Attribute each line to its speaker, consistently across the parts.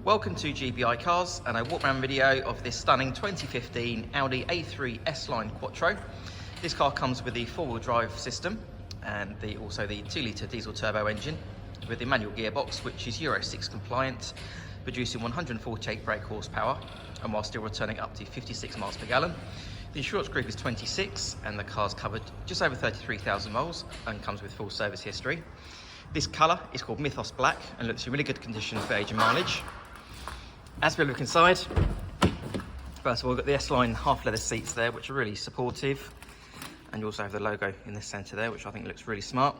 Speaker 1: Welcome to GBI Cars and a walk around video of this stunning 2015 Audi A3 S-Line Quattro. This car comes with the 4-wheel drive system and also the 2-litre diesel turbo engine with the manual gearbox, which is Euro 6 compliant, producing 148 brake horsepower and while still returning up to 56 miles per gallon. The insurance group is 26 and the car's covered just over 33,000 miles and comes with full service history. This colour is called Mythos Black and looks in really good condition for age and mileage. As we look inside, first of all, we've got the S-Line half leather seats there, which are really supportive. And you also have the logo in the centre there, which I think looks really smart.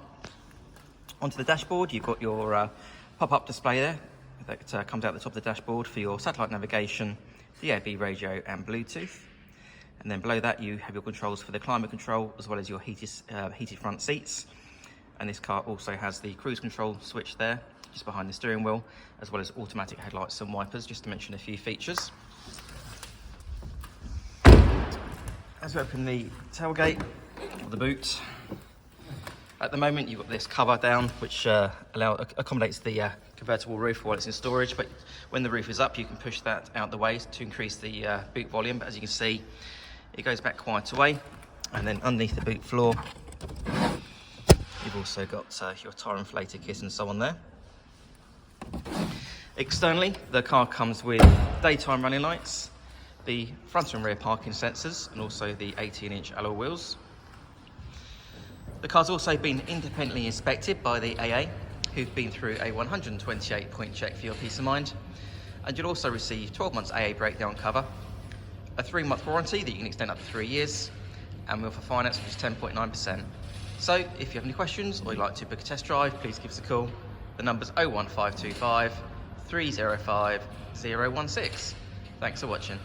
Speaker 1: Onto the dashboard, you've got your pop-up display there that comes out the top of the dashboard for your satellite navigation, DAB radio and Bluetooth. And then below that, you have your controls for the climate control, as well as your heated front seats. And this car also has the cruise control switch there, just behind the steering wheel, as well as automatic headlights and wipers, just to mention a few features. As we open the tailgate or the boot, at the moment you've got this cover down, which accommodates the convertible roof while it's in storage, but when the roof is up you can push that out the way to increase the boot volume. But as you can see, it goes back quite a way. And then underneath the boot floor you've also got your tyre inflator kit and so on there. Externally, the car comes with daytime running lights, the front and rear parking sensors, and also the 18-inch alloy wheels. The car's also been independently inspected by the AA, who've been through a 128-point check for your peace of mind. And you'll also receive 12 months AA breakdown cover, a 3-month warranty that you can extend up to 3 years, and we offer finance, which is 10.9%. So if you have any questions or you'd like to book a test drive, please give us a call. The number's 01525 305 016. Thanks for watching.